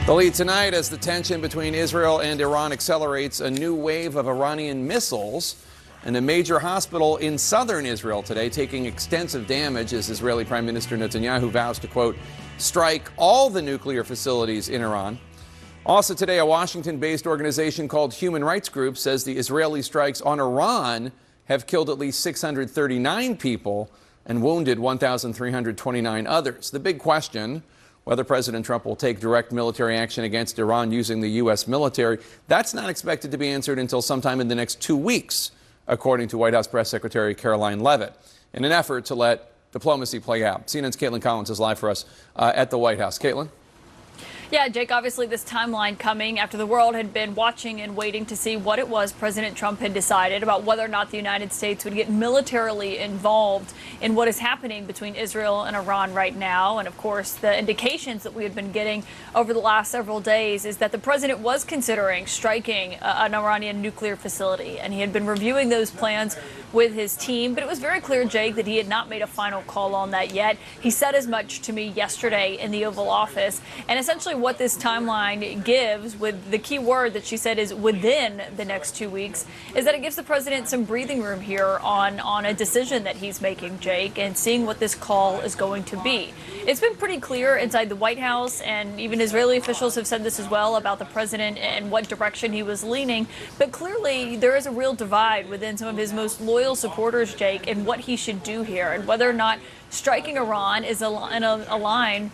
The lead tonight as the tension between Israel and Iran accelerates, a new wave of Iranian missiles and a major hospital in southern Israel today taking extensive damage as Israeli Prime Minister Netanyahu vows to, quote, strike all the nuclear facilities in Iran. Also today, a Washington-based organization called Human Rights Group says the Israeli strikes on Iran have killed at least 639 people and wounded 1,329 others. The big question, whether President Trump will take direct military action against Iran using the U.S. military, that's not expected to be answered until sometime in the next 2 weeks, according to White House Press Secretary Caroline Leavitt, in an effort to let diplomacy play out. CNN's Caitlin Collins is live for us at the White House. Caitlin? Yeah, Jake, obviously this timeline coming after the world had been watching and waiting to see what it was President Trump had decided about whether or not the United States would get militarily involved in what is happening between Israel and Iran right now. And of course, the indications that we had been getting over the last several days is that the president was considering striking an Iranian nuclear facility. And he had been reviewing those plans with his team. But it was very clear, Jake, that he had not made a final call on that yet. He said as much to me yesterday in the Oval Office. And essentially what this timeline gives, with the key word that she said is within the next 2 weeks, is that it gives the president some breathing room here on a decision that he's making, Jake, and seeing what this call is going to be. It's been pretty clear inside the White House, and even Israeli officials have said this as well, about the president and what direction he was leaning. But clearly there is a real divide within some of his most loyal supporters, Jake, and what he should do here, and whether or not striking Iran is aligned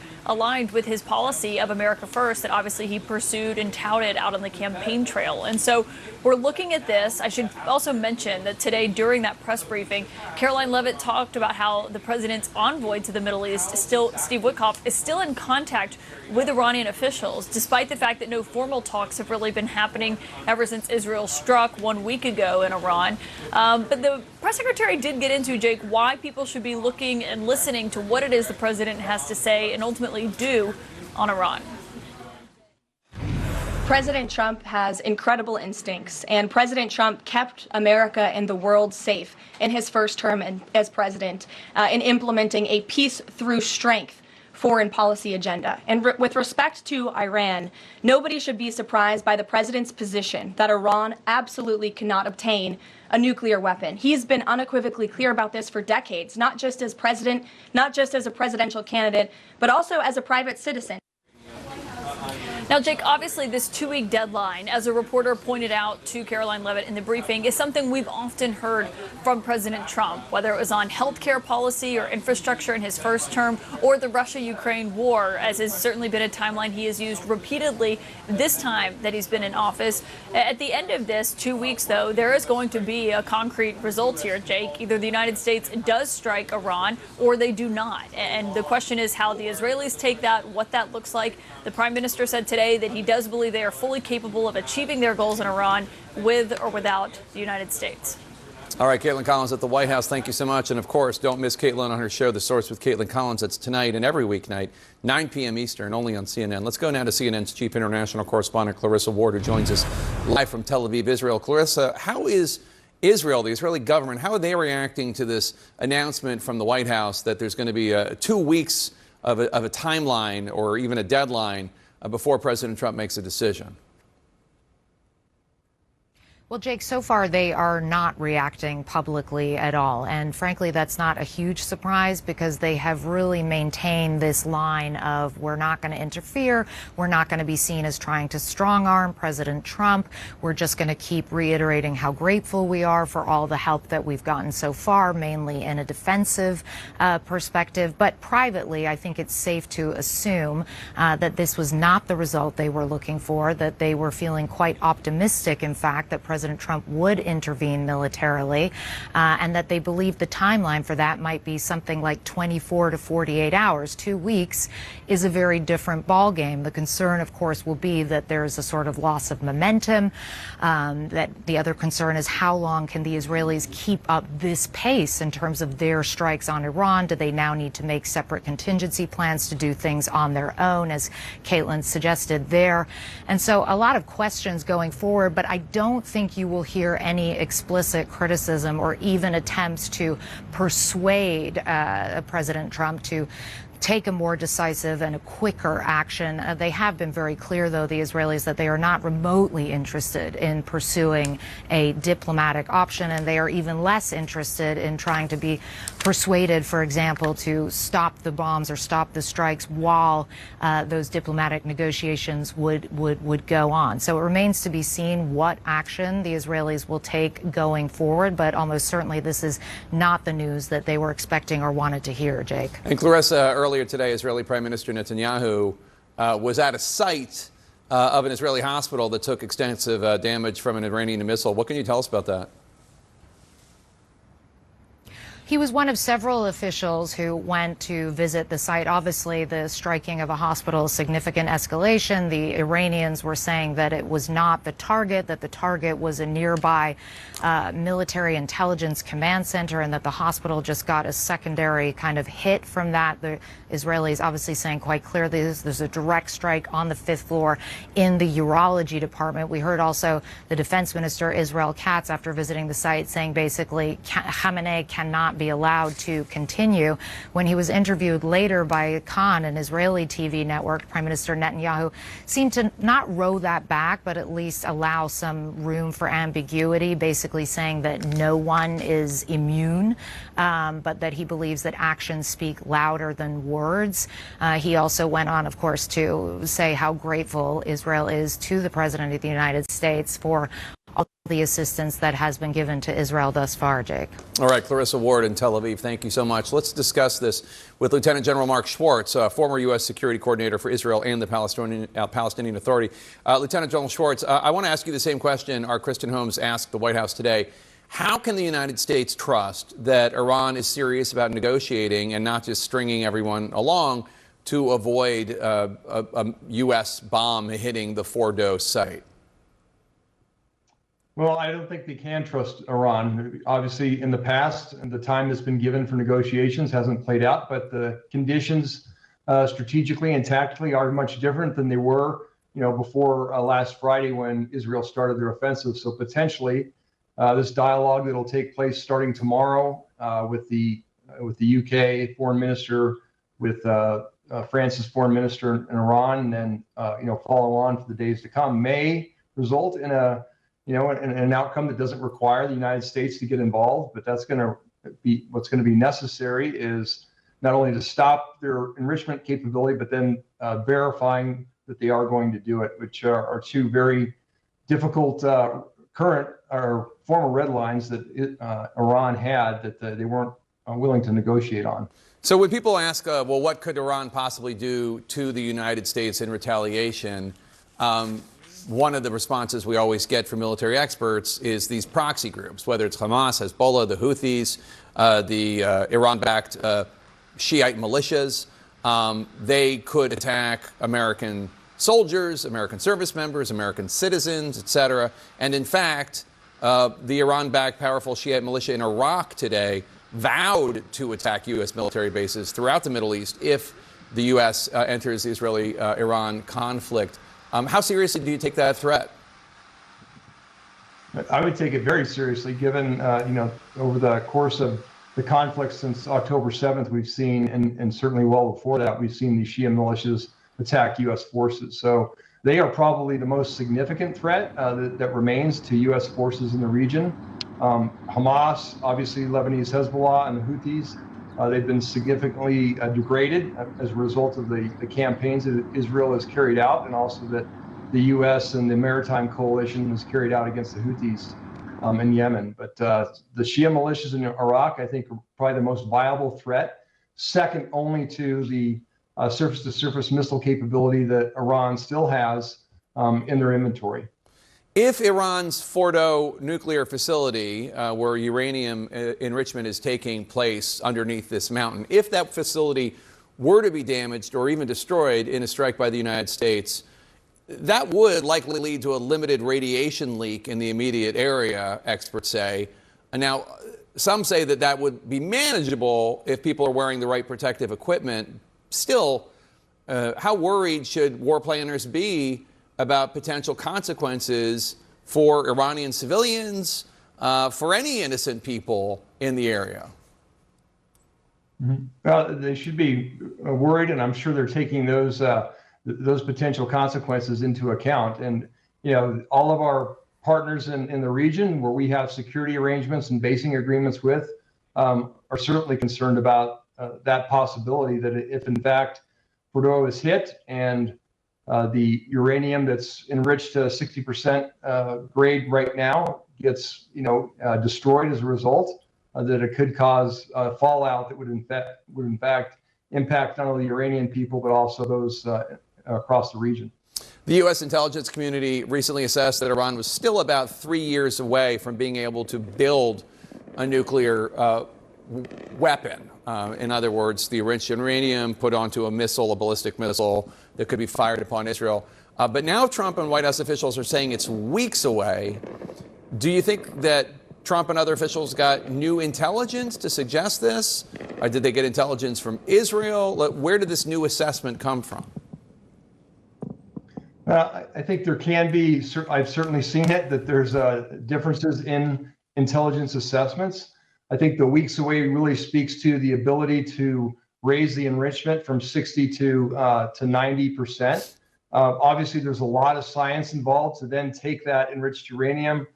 with his policy of America First that obviously he pursued and touted out on the campaign trail. And so we're looking at this. I should also mention that today during that press briefing, Caroline Leavitt talked about how the president's envoy to the Middle East, Steve Witkoff, is still in contact with Iranian officials, despite the fact that no formal talks have really been happening ever since Israel struck 1 week ago in Iran. But the press secretary did get into, Jake, why people should be looking and listening to what it is the president has to say and ultimately do on Iran. President Trump has incredible instincts, and President Trump kept America and the world safe in his first term as president in implementing a peace through strength foreign policy agenda. And with respect to Iran, nobody should be surprised by the president's position that Iran absolutely cannot obtain a nuclear weapon. He's been unequivocally clear about this for decades, not just as president, not just as a presidential candidate, but also as a private citizen. Now, Jake, obviously this 2-week deadline, as a reporter pointed out to Caroline Leavitt in the briefing, is something we've often heard from President Trump, whether it was on health care policy or infrastructure in his first term, or the Russia-Ukraine war, as has certainly been a timeline he has used repeatedly this time that he's been in office. At the end of this 2 weeks, though, there is going to be a concrete result here, Jake. Either the United States does strike Iran or they do not. And the question is how the Israelis take that, what that looks like. The Prime Minister said today that he does believe they are fully capable of achieving their goals in Iran with or without the United States. All right, Caitlin Collins at the White House, thank you so much. And of course, don't miss Caitlin on her show, The Source with Caitlin Collins. That's tonight and every weeknight, 9 p.m. Eastern, only on CNN. Let's go now to CNN's chief international correspondent, Clarissa Ward, who joins us live from Tel Aviv, Israel. Clarissa, how is Israel, the Israeli government, how are they reacting to this announcement from the White House that there's going to be 2 weeks of a timeline or even a deadline before President Trump makes a decision? Well, Jake, so far they are not reacting publicly at all. And frankly, that's not a huge surprise because they have really maintained this line of we're not going to interfere. We're not going to be seen as trying to strong-arm President Trump. We're just going to keep reiterating how grateful we are for all the help that we've gotten so far, mainly in a defensive perspective. But privately, I think it's safe to assume that this was not the result they were looking for, that they were feeling quite optimistic, in fact, that President Trump would intervene militarily, and that they believe the timeline for that might be something like 24 to 48 hours. 2 weeks is a very different ballgame. The concern, of course, will be that there is a sort of loss of momentum. That the other concern is how long can the Israelis keep up this pace in terms of their strikes on Iran? Do they now need to make separate contingency plans to do things on their own, as Caitlin suggested there? And so a lot of questions going forward, but I don't think you will hear any explicit criticism or even attempts to persuade President Trump to take a more decisive and a quicker action. They have been very clear, though, the Israelis, that they are not remotely interested in pursuing a diplomatic option, and they are even less interested in trying to be persuaded, for example, to stop the bombs or stop the strikes while those diplomatic negotiations would go on. So it remains to be seen what action the Israelis will take going forward, but almost certainly this is not the news that they were expecting or wanted to hear, Jake. And Clarissa, earlier today, Israeli Prime Minister Netanyahu was at a site of an Israeli hospital that took extensive damage from an Iranian missile. What can you tell us about that? He was one of several officials who went to visit the site. Obviously, the striking of a hospital, significant escalation. The Iranians were saying that it was not the target, that the target was a nearby military intelligence command center, and that the hospital just got a secondary kind of hit from that. The Israelis obviously saying quite clearly there's a direct strike on the 5th floor in the urology department. We heard also the defense minister, Israel Katz, after visiting the site, saying basically Khamenei cannot be allowed to continue. When he was interviewed later by Khan, an Israeli TV network, Prime Minister Netanyahu seemed to not row that back, but at least allow some room for ambiguity, basically saying that no one is immune, but that he believes that actions speak louder than words. He also went on, of course, to say how grateful Israel is to the President of the United States for all the assistance that has been given to Israel thus far, Jake. All right, Clarissa Ward in Tel Aviv, thank you so much. Let's discuss this with Lieutenant General Mark Schwartz, former U.S. Security Coordinator for Israel and the Palestinian Authority. Lieutenant General Schwartz, I want to ask you the same question our Kristen Holmes asked the White House today. How can the United States trust that Iran is serious about negotiating and not just stringing everyone along to avoid a U.S. bomb hitting the Fordo site? Well, I don't think they can trust Iran. Obviously, in the past, and the time that's been given for negotiations hasn't played out, but the conditions strategically and tactically are much different than they were, before last Friday when Israel started their offensive. So potentially, this dialogue that'll take place starting tomorrow with the UK foreign minister, with France's foreign minister in Iran, and then follow on for the days to come, may result in an outcome that doesn't require the United States to get involved. But that's going to be what's going to be necessary, is not only to stop their enrichment capability, but then verifying that they are going to do it, which are two very difficult current or former red lines that Iran had that they weren't willing to negotiate on. So when people ask, well, what could Iran possibly do to the United States in retaliation? One of the responses we always get from military experts is these proxy groups, whether it's Hamas, Hezbollah, the Houthis, the Iran-backed Shiite militias. They could attack American soldiers, American service members, American citizens, etc. And in fact, the Iran-backed powerful Shiite militia in Iraq today vowed to attack U.S. military bases throughout the Middle East if the U.S. enters the Israeli-Iran conflict. How seriously do you take that threat? I would take it very seriously, given, over the course of the conflict since October 7th, we've seen, and certainly well before that, we've seen the Shia militias attack U.S. forces. So they are probably the most significant threat that remains to U.S. forces in the region. Hamas, obviously Lebanese Hezbollah, and the Houthis, they've been significantly degraded as a result of the campaigns that Israel has carried out, and also that the U.S. and the maritime coalition has carried out against the Houthis in Yemen. But the Shia militias in Iraq, I think, are probably the most viable threat, second only to the surface-to-surface missile capability that Iran still has in their inventory. If Iran's Fordo nuclear facility, where uranium enrichment is taking place underneath this mountain, if that facility were to be damaged or even destroyed in a strike by the United States, that would likely lead to a limited radiation leak in the immediate area, experts say. And now, some say that that would be manageable if people are wearing the right protective equipment. Still, how worried should war planners be about potential consequences for Iranian civilians, for any innocent people in the area? They should be worried, and I'm sure they're taking those potential consequences into account. And all of our partners in the region where we have security arrangements and basing agreements with are certainly concerned about that possibility that if in fact Fordow is hit and the uranium that's enriched to 60% grade right now gets destroyed as a result, that it could cause fallout that would in fact impact not only Iranian people but also those across the region. The U.S. intelligence community recently assessed that Iran was still about 3 years away from being able to build a nuclear weapon. In other words, the enriched uranium put onto a missile, a ballistic missile that could be fired upon Israel. But now Trump and White House officials are saying it's weeks away. Do you think that Trump and other officials got new intelligence to suggest this? Or did they get intelligence from Israel? Where did this new assessment come from? I think there can be, I've certainly seen it, that there's differences in intelligence assessments. I think the weeks away really speaks to the ability to raise the enrichment from 60 to 90%. Obviously, there's a lot of science involved to then take that enriched uranium,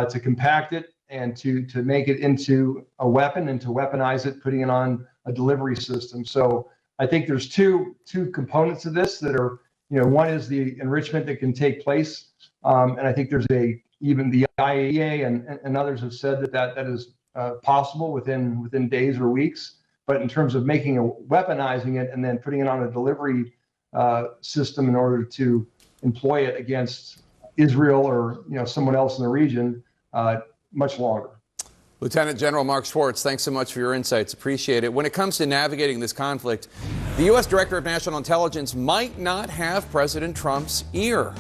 to compact it and to make it into a weapon and to weaponize it, putting it on a delivery system. So I think there's two components to this that are, one is the enrichment that can take place. And I think there's even the IAEA and others have said that is possible within days or weeks. But in terms of weaponizing it and then putting it on a delivery system in order to employ it against Israel or someone else in the region, much longer. Lieutenant General Mark Schwartz, thanks so much for your insights. Appreciate it. When it comes to navigating this conflict, the U.S. Director of National Intelligence might not have President Trump's ear.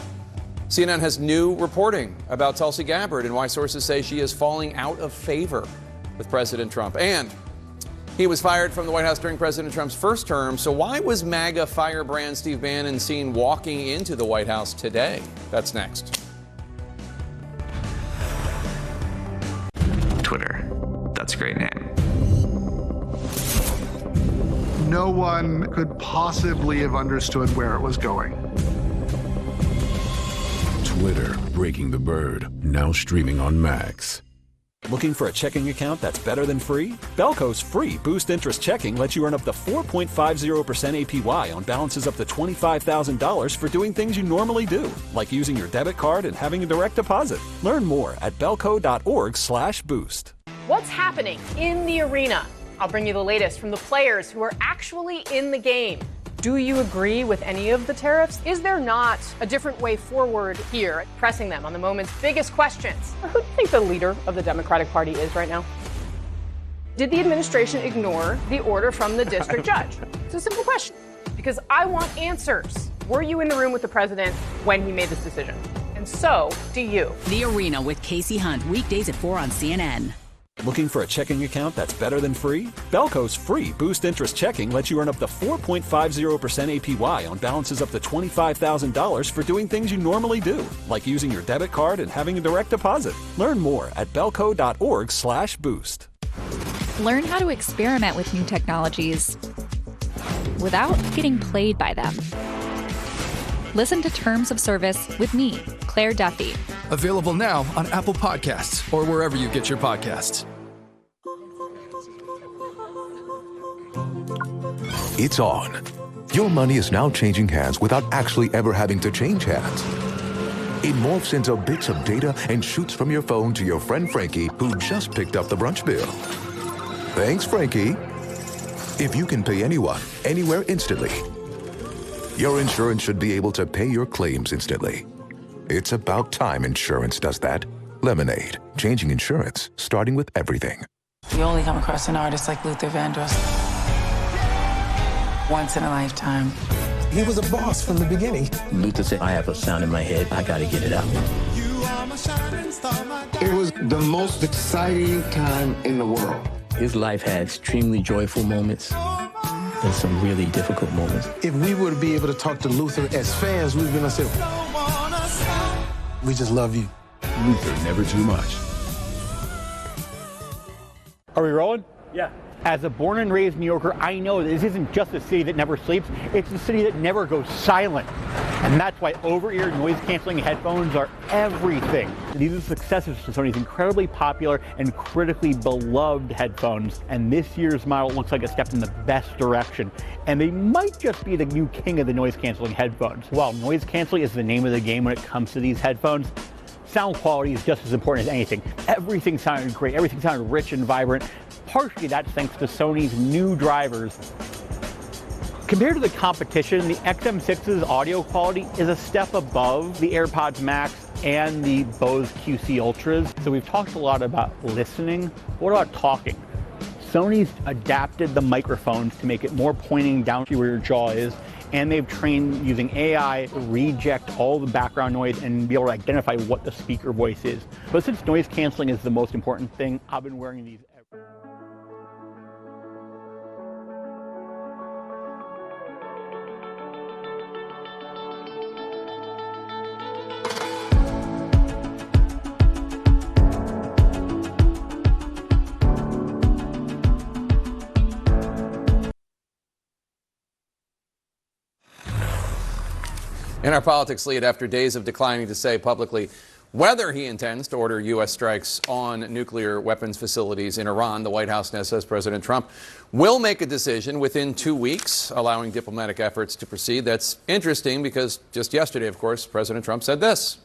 CNN has new reporting about Tulsi Gabbard and why sources say she is falling out of favor with President Trump. And he was fired from the White House during President Trump's first term. So why was MAGA firebrand Steve Bannon seen walking into the White House today? That's next. Twitter. That's a great name. No one could possibly have understood where it was going. Twitter, Breaking the Bird, now streaming on Max. Looking for a checking account that's better than free? Belco's free Boost Interest Checking lets you earn up to 4.50% APY on balances up to $25,000 for doing things you normally do, like using your debit card and having a direct deposit. Learn more at belco.org/boost. What's happening in the arena? I'll bring you the latest from the players who are actually in the game. Do you agree with any of the tariffs? Is there not a different way forward here? Pressing them on the moment's biggest questions. Who do you think the leader of the Democratic Party is right now? Did the administration ignore the order from the district judge? It's a simple question, because I want answers. Were you in the room with the president when he made this decision? And so do you. The Arena with Casey Hunt, weekdays at 4 on CNN. Looking for a checking account that's better than free? Belco's free Boost Interest Checking lets you earn up to 4.50% APY on balances up to $25,000 for doing things you normally do, like using your debit card and having a direct deposit. Learn more at belco.org/boost. Learn how to experiment with new technologies without getting played by them. Listen to Terms of Service with me, Claire Duffy. Available now on Apple Podcasts or wherever you get your podcasts. It's on. Your money is now changing hands without actually ever having to change hands. It morphs into bits of data and shoots from your phone to your friend Frankie, who just picked up the brunch bill. Thanks, Frankie. If you can pay anyone, anywhere instantly, your insurance should be able to pay your claims instantly. It's about time insurance does that. Lemonade, changing insurance, starting with everything. You only come across an artist like Luther Vandross once in a lifetime. He was a boss from the beginning. Luther said, I have a sound in my head, I gotta get it out. It was the most exciting time in the world. His life had extremely joyful moments and some really difficult moments. If we were to be able to talk to Luther as fans, we'd be gonna say, we just love you. Luther, never too much. Are we rolling? Yeah. As a born and raised New Yorker, I know this isn't just a city that never sleeps, it's a city that never goes silent. And that's why over-ear noise-canceling headphones are everything. These are successors to Sony's incredibly popular and critically beloved headphones, and this year's model looks like a step in the best direction. And they might just be the new king of the noise-canceling headphones. While noise-canceling is the name of the game when it comes to these headphones, sound quality is just as important as anything. Everything sounded great, everything sounded rich and vibrant. Partially that's thanks to Sony's new drivers. Compared to the competition, the XM6's audio quality is a step above the AirPods Max and the Bose QC Ultras. So we've talked a lot about listening. What about talking? Sony's adapted the microphones to make it more pointing down to where your jaw is, and they've trained using AI to reject all the background noise and be able to identify what the speaker voice is. But since noise canceling is the most important thing, I've been wearing these. In our politics lead, after days of declining to say publicly whether he intends to order U.S. strikes on nuclear weapons facilities in Iran, the White House now says President Trump will make a decision within 2 weeks, allowing diplomatic efforts to proceed. That's interesting because just yesterday, of course, President Trump said this.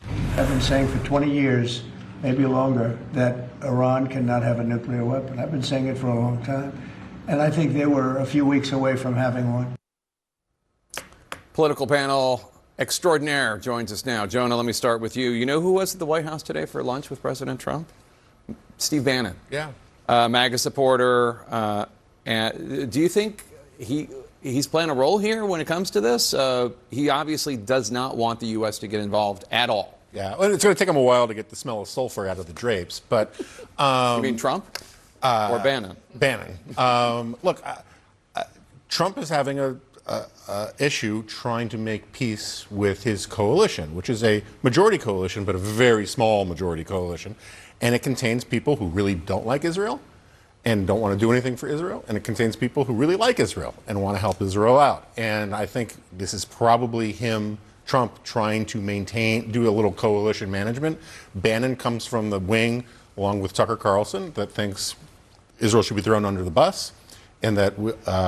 I've been saying for 20 years, maybe longer, that Iran cannot have a nuclear weapon. I've been saying it for a long time. And I think they were a few weeks away from having one. Political panel extraordinaire joins us now. Jonah, let me start with you. You know who was at the White House today for lunch with President Trump? Steve Bannon. Yeah. MAGA supporter. And do you think he's playing a role here when it comes to this? He obviously does not want the U.S. to get involved at all. Yeah, well, it's going to take him a while to get the smell of sulfur out of the drapes. But you mean Trump or Bannon? Bannon. Look, Trump is having a issue trying to make peace with his coalition, which is a majority coalition, but a very small majority coalition. And it contains people who really don't like Israel and don't want to do anything for Israel. And it contains people who really like Israel and want to help Israel out. And I think this is probably Trump trying to do a little coalition management. Bannon comes from the wing, along with Tucker Carlson, that thinks Israel should be thrown under the bus and that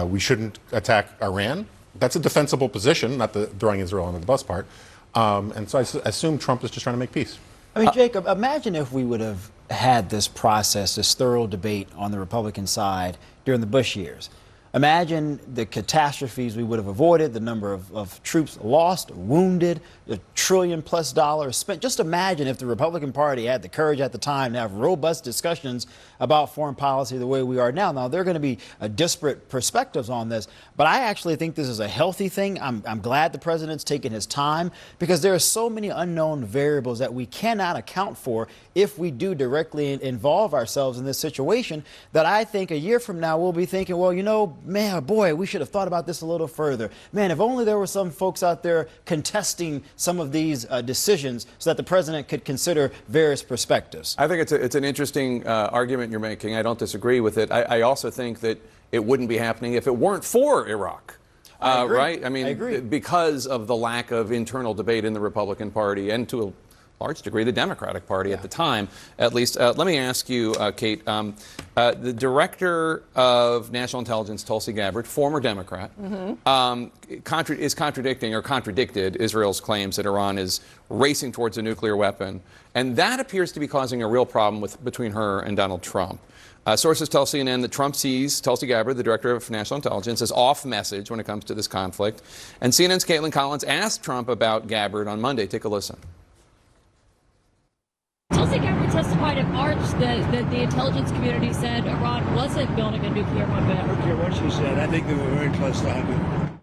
we shouldn't attack Iran. That's a defensible position, not the throwing Israel under the bus part. And so I assume Trump is just trying to make peace. I mean, Jacob, imagine if we would have had this process, this thorough debate on the Republican side during the Bush years. Imagine the catastrophes we would have avoided, the number of troops lost, wounded, the $1 trillion+ spent. Just imagine if the Republican Party had the courage at the time to have robust discussions about foreign policy the way we are now. Now, there are going to be disparate perspectives on this, but I actually think this is a healthy thing. I'm glad the president's taking his time because there are so many unknown variables that we cannot account for if we do directly involve ourselves in this situation that I think a year from now we'll be thinking, well, you know, man, boy, we should have thought about this a little further. Man, if only there were some folks out there contesting some of these decisions so that the president could consider various perspectives. I think it's an interesting argument you're making. I don't disagree with it. I also think that it wouldn't be happening if it weren't for Iraq. Right? I mean, I agree. Because of the lack of internal debate in the Republican Party and to a large degree the Democratic Party at the time, at least. Let me ask you, Kate, the director of national intelligence, Tulsi Gabbard, former Democrat, is contradicted Israel's claims that Iran is racing towards a nuclear weapon. And that appears to be causing a real problem between her and Donald Trump. Sources tell CNN that Trump sees Tulsi Gabbard, the director of national intelligence, as off message when it comes to this conflict. And CNN's Caitlin Collins asked Trump about Gabbard on Monday. Take a listen. Tulsi Gabbard testified in March that the intelligence community said Iran wasn't building a nuclear weapon. I don't care what she said. I think they were very close to having.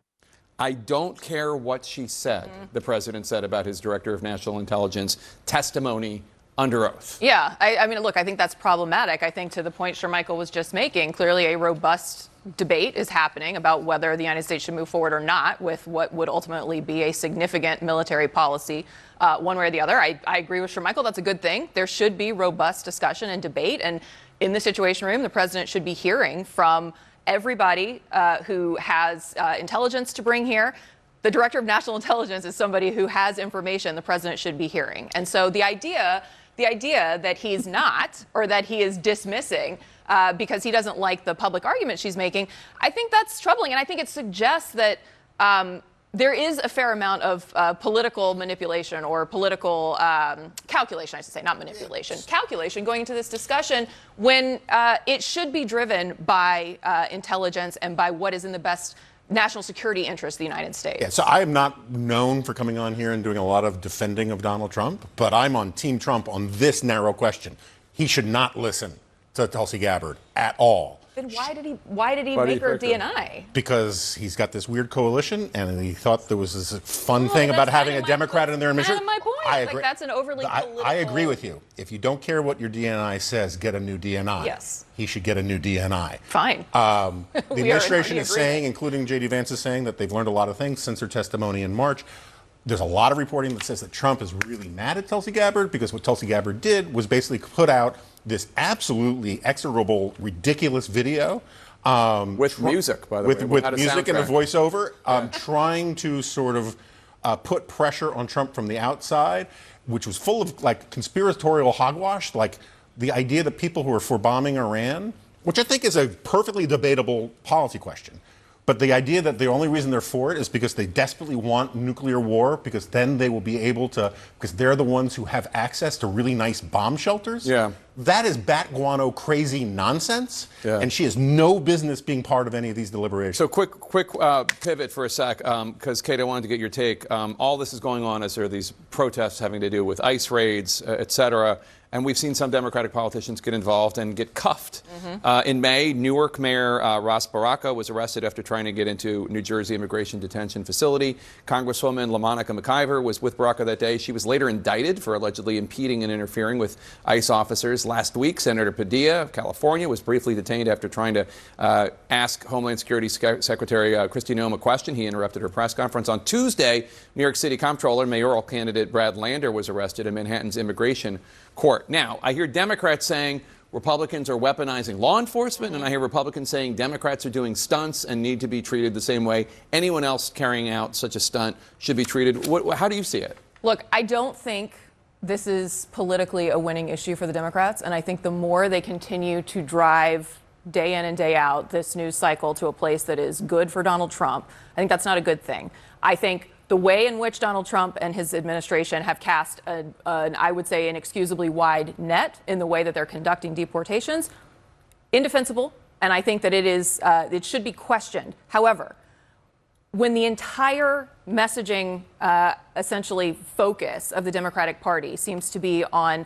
I don't care what she said, the president said about his director of national intelligence testimony under oath. Yeah, I mean, look, I think that's problematic. I think to the point Shermichael was just making, clearly a robust debate is happening about whether the United States should move forward or not with what would ultimately be a significant military policy one way or the other. I agree with Shermichael. That's a good thing. There should be robust discussion and debate. And, in the Situation Room, the president should be hearing from everybody who has intelligence to bring here. The director of national intelligence is somebody who has information the president should be hearing. And so the idea that he's not, or that he is dismissing because he doesn't like the public argument she's making, I think that's troubling. And I think it suggests that there is a fair amount of political manipulation or political calculation, I should say, not manipulation, calculation going into this discussion when it should be driven by intelligence and by what is in the best national security interest of the United States. Yeah, so I am not known for coming on here and doing a lot of defending of Donald Trump, but I'm on Team Trump on this narrow question. He should not listen to Tulsi Gabbard at all. Then why did he make her DNI? Because he's got this weird coalition, and he thought there was this fun thing about having a Democrat in their administration. That's my point. I agree. Like, that's an overly political... I agree with you. If you don't care what your DNI says, get a new DNI. Yes. He should get a new DNI. Fine. The administration is saying, including J.D. Vance is saying, that they've learned a lot of things since her testimony in March. There's a lot of reporting that says that Trump is really mad at Tulsi Gabbard because what Tulsi Gabbard did was basically put out this absolutely execrable, ridiculous video. With music, by the way. With music and a voiceover, trying to sort of put pressure on Trump from the outside, which was full of like conspiratorial hogwash, like the idea that people who are for bombing Iran, which I think is a perfectly debatable policy question, but the idea that the only reason they're for it is because they desperately want nuclear war, because then they will be able to, because they're the ones who have access to really nice bomb shelters. Yeah. That is bat guano crazy nonsense. Yeah. And she has no business being part of any of these deliberations. So quick pivot for a sec, because Kate, I wanted to get your take. All this is going on as there are these protests having to do with ICE raids, et cetera. And we've seen some Democratic politicians get involved and get cuffed. In May, Newark Mayor Ras Baraka was arrested after trying to get into New Jersey immigration detention facility. Congresswoman LaMonica McIver was with Baraka that day. She was later indicted for allegedly impeding and interfering with ICE officers. Last week, Senator Padilla of California was briefly detained after trying to ask Homeland Security Secretary Kristi Noem a question. He interrupted her press conference. On Tuesday, New York City Comptroller mayoral candidate Brad Lander was arrested in Manhattan's immigration court. Now, I hear Democrats saying Republicans are weaponizing law enforcement, and I hear Republicans saying Democrats are doing stunts and need to be treated the same way anyone else carrying out such a stunt should be treated. How do you see it? Look, I don't think this is politically a winning issue for the Democrats, and I think the more they continue to drive day in and day out this news cycle to a place that is good for Donald Trump, I think that's not a good thing. I think the way in which Donald Trump and his administration have cast I would say, an excusably wide net in the way that they're conducting deportations, indefensible, and I think that it should be questioned. However, when the entire messaging, essentially focus of the Democratic Party seems to be on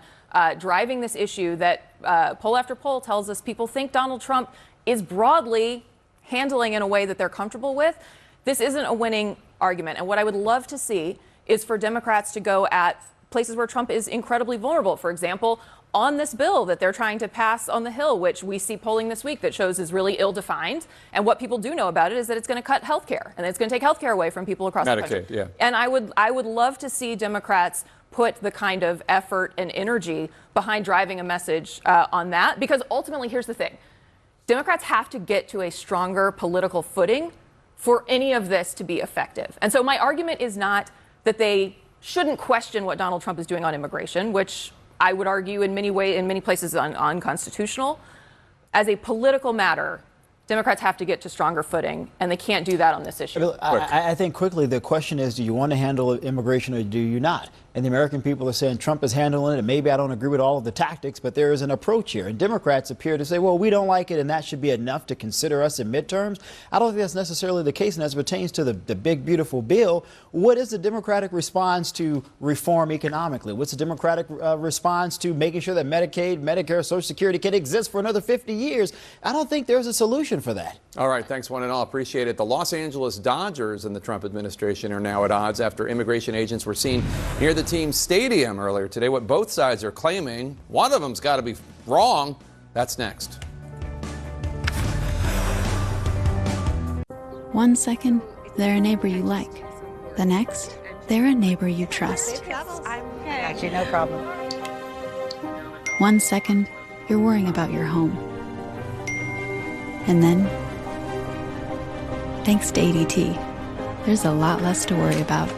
driving this issue that poll after poll tells us people think Donald Trump is broadly handling in a way that they're comfortable with, this isn't a winning argument. And what I would love to see is for Democrats to go at places where Trump is incredibly vulnerable. For example, on this bill that they're trying to pass on the Hill, which we see polling this week that shows is really ill-defined. And what people do know about it is that it's going to cut health care, and it's going to take health care away from people across the country. Yeah. And I would love to see Democrats put the kind of effort and energy behind driving a message on that, because ultimately, here's the thing. Democrats have to get to a stronger political footing for any of this to be effective. And so my argument is not that they shouldn't question what Donald Trump is doing on immigration, which I would argue in many places is unconstitutional. As a political matter, Democrats have to get to stronger footing, and they can't do that on this issue. I think quickly the question is, do you want to handle immigration or do you not? And the American people are saying Trump is handling it, and maybe I don't agree with all of the tactics, but there is an approach here. And Democrats appear to say, well, we don't like it, and that should be enough to consider us in midterms. I don't think that's necessarily the case, and as it pertains to the big, beautiful bill, what is the Democratic response to reform economically? What's the Democratic response to making sure that Medicaid, Medicare, Social Security can exist for another 50 years? I don't think there's a solution for that. All right, thanks one and all. Appreciate it. The Los Angeles Dodgers and the Trump administration are now at odds after immigration agents were seen near the team's stadium earlier today. What both sides are claiming, one of them's got to be wrong. That's next. 1 second, they're a neighbor you like. The next, they're a neighbor you trust. Actually, no problem. 1 second, you're worrying about your home. And then, thanks to ADT, there's a lot less to worry about.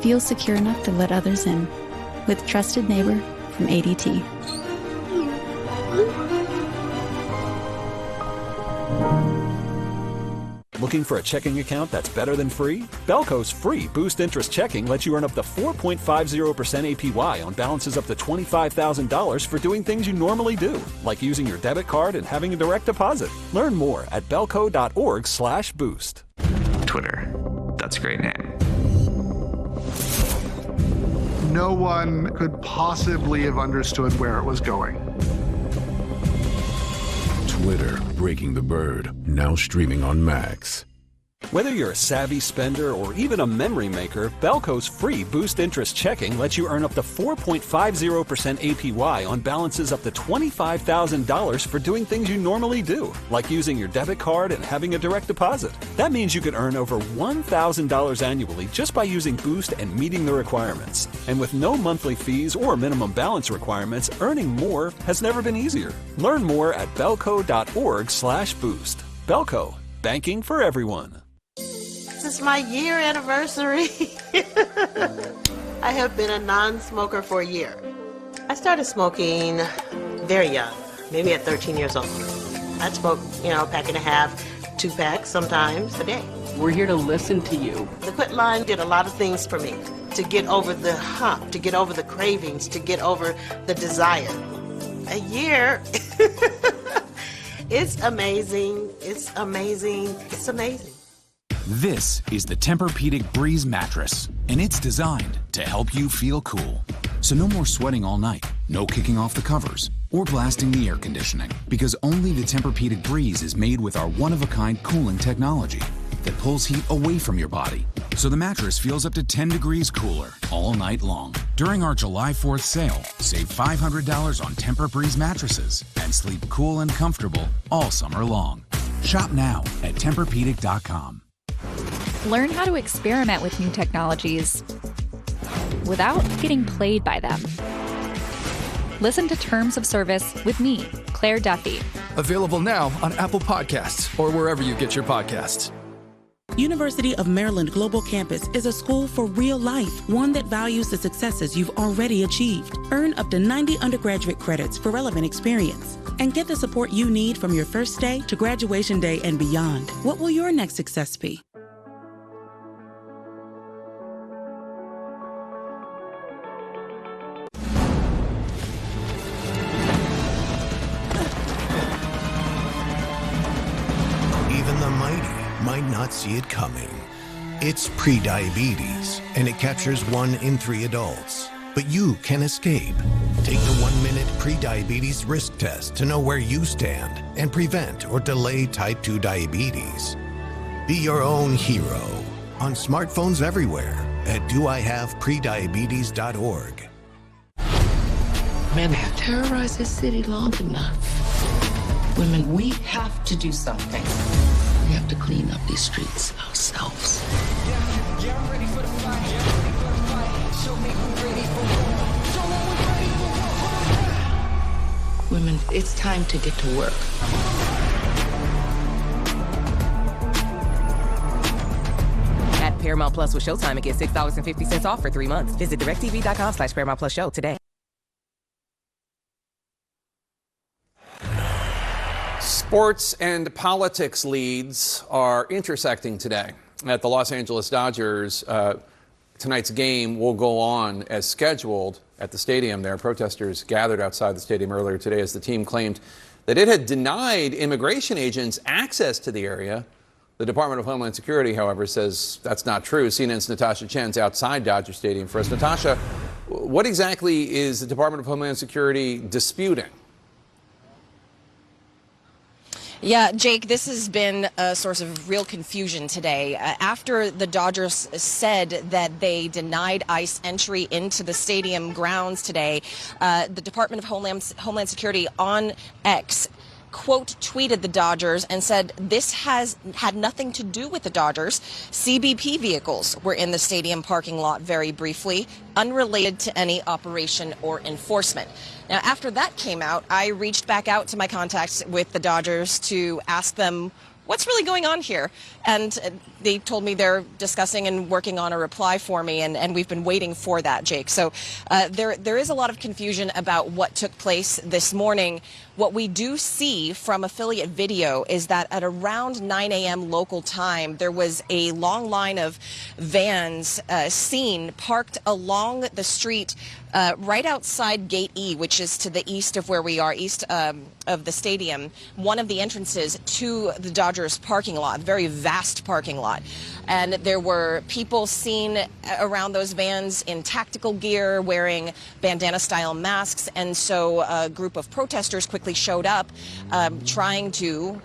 Feel secure enough to let others in with Trusted Neighbor from ADT. Looking for a checking account that's better than free? Belco's free Boost Interest Checking lets you earn up to 4.50% APY on balances up to $25,000 for doing things you normally do, like using your debit card and having a direct deposit. Learn more at belco.org/boost. Twitter. That's a great name. No one could possibly have understood where it was going. Twitter, Breaking the Bird, now streaming on Max. Whether you're a savvy spender or even a memory maker, Belco's free Boost Interest Checking lets you earn up to 4.50% APY on balances up to $25,000 for doing things you normally do, like using your debit card and having a direct deposit. That means you could earn over $1,000 annually just by using Boost and meeting the requirements. And with no monthly fees or minimum balance requirements, earning more has never been easier. Learn more at belco.org/boost. Belco, banking for everyone. This is my year anniversary. I have been a non-smoker for a year. I started smoking very young, maybe at 13 years old. I'd smoke, a pack and a half, 2 packs sometimes a day. We're here to listen to you. The Quit line did a lot of things for me to get over the hump, to get over the cravings, to get over the desire. A year, it's amazing, it's amazing, it's amazing. This is the Tempur-Pedic Breeze mattress, and it's designed to help you feel cool. So no more sweating all night, no kicking off the covers, or blasting the air conditioning, because only the Tempur-Pedic Breeze is made with our one-of-a-kind cooling technology that pulls heat away from your body, so the mattress feels up to 10 degrees cooler all night long. During our July 4th sale, save $500 on Tempur-Breeze mattresses and sleep cool and comfortable all summer long. Shop now at TempurPedic.com. Learn how to experiment with new technologies without getting played by them. Listen to Terms of Service with me, Claire Duffy. Available now on Apple Podcasts or wherever you get your podcasts. University of Maryland Global Campus is a school for real life, one that values the successes you've already achieved. Earn up to 90 undergraduate credits for relevant experience and get the support you need from your first day to graduation day and beyond. What will your next success be? Might not see it coming. It's prediabetes, and it captures 1 in 3 adults. But you can escape. Take the 1-minute prediabetes risk test to know where you stand and prevent or delay type 2 diabetes. Be your own hero on smartphones everywhere at doihaveprediabetes.org. Men have terrorized this city long enough. Women, we have to do something. We have to clean up these streets ourselves. Women, it's time to get to work. At Paramount Plus with Showtime, get $6.50 off for 3 months. Visit directv.com/Paramount Plus Show today. Sports and politics leads are intersecting today at the Los Angeles Dodgers. Tonight's game will go on as scheduled at the stadium there. Protesters gathered outside the stadium earlier today as the team claimed that it had denied immigration agents access to the area. The Department of Homeland Security, however, says that's not true. CNN's Natasha Chen's outside Dodger Stadium for us. Natasha, what exactly is the Department of Homeland Security disputing? Yeah, Jake, this has been a source of real confusion today. After the Dodgers said that they denied ICE entry into the stadium grounds today, the Department of Homeland Security on X quote tweeted the Dodgers and said this has had nothing to do with the Dodgers. CBP vehicles were in the stadium parking lot very briefly, unrelated to any operation or enforcement. Now, after that came out, I reached back out to my contacts with the Dodgers to ask them what's really going on here. And they told me they're discussing and working on a reply for me, and we've been waiting for that, Jake. So there is a lot of confusion about what took place this morning. What we do see from affiliate video is that at around 9 a.m. local time, there was a long line of vans seen parked along the street right outside Gate E, which is to the east of where we are, east of the stadium, one of the entrances to the Dodgers parking lot, very vast parking lot. And there were people seen around those vans in tactical gear, wearing bandana-style masks, and so a group of protesters quickly showed up, trying to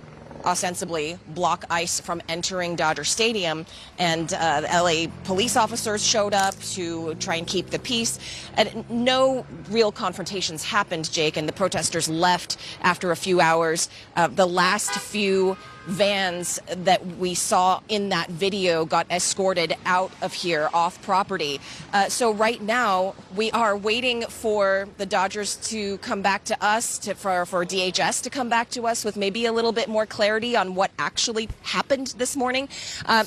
ostensibly block ICE from entering Dodger Stadium, and LA police officers showed up to try and keep the peace. And no real confrontations happened, Jake, and the protesters left after a few hours. The last few vans that we saw in that video got escorted out of here off property. So right now we are waiting for the Dodgers to come back to us, for DHS to come back to us with maybe a little bit more clarity on what actually happened this morning.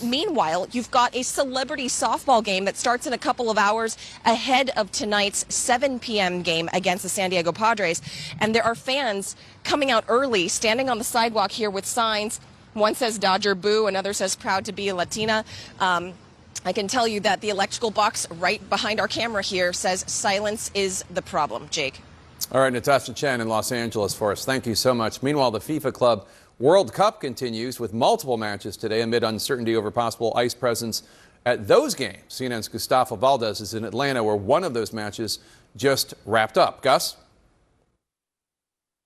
Meanwhile, you've got a celebrity softball game that starts in a couple of hours ahead of tonight's 7 p.m. game against the San Diego Padres. And there are fans coming out early, standing on the sidewalk here with signs. One says Dodger Boo, another says proud to be a Latina. I can tell you that the electrical box right behind our camera here says silence is the problem. Jake. All right, Natasha Chen in Los Angeles for us. Thank you so much. Meanwhile, the FIFA Club World Cup continues with multiple matches today amid uncertainty over possible ICE presence at those games. CNN's Gustavo Valdez is in Atlanta, where one of those matches just wrapped up. Gus?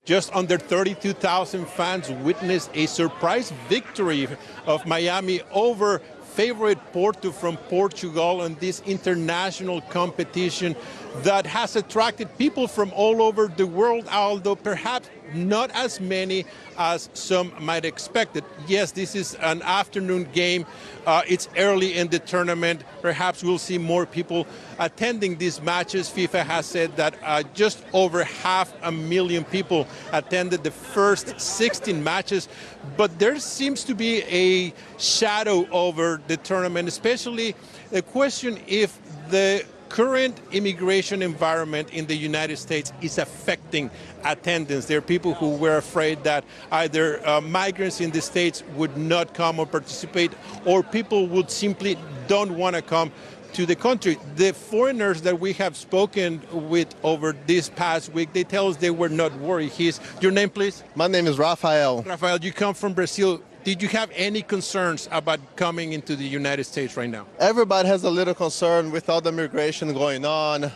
Just under 32,000 fans witnessed a surprise victory of Miami over favorite Porto from Portugal in this international competition that has attracted people from all over the world, although perhaps not as many as some might expect. Yes, this is an afternoon game. It's early in the tournament. Perhaps we'll see more people attending these matches. FIFA has said that just over 500,000 people attended the first 16 matches. But there seems to be a shadow over the tournament, especially the question if the current immigration environment in the United States is affecting attendance. There are people who were afraid that either migrants in the States would not come or participate, or people would simply don't want to come to the country. The foreigners that we have spoken with over this past week, they tell us they were not worried. Your name, please? My name is Rafael. Rafael, you come from Brazil. Did you have any concerns about coming into the United States right now? Everybody has a little concern with all the migration going on,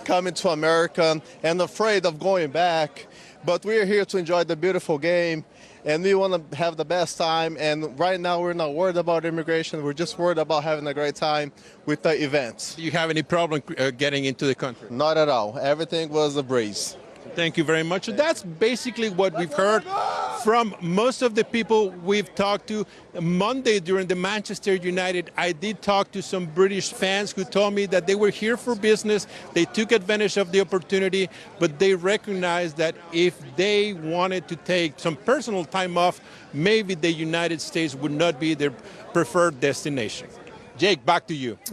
coming to America, and afraid of going back. But we're here to enjoy the beautiful game, and we want to have the best time. And right now, we're not worried about immigration. We're just worried about having a great time with the events. Do you have any problem getting into the country? Not at all. Everything was a breeze. Thank you very much. That's basically what we've heard from most of the people we've talked to. Monday during the Manchester United, I did talk to some British fans who told me that they were here for business. They took advantage of the opportunity, but they recognized that if they wanted to take some personal time off, maybe the United States would not be their preferred destination. Jake, back to you.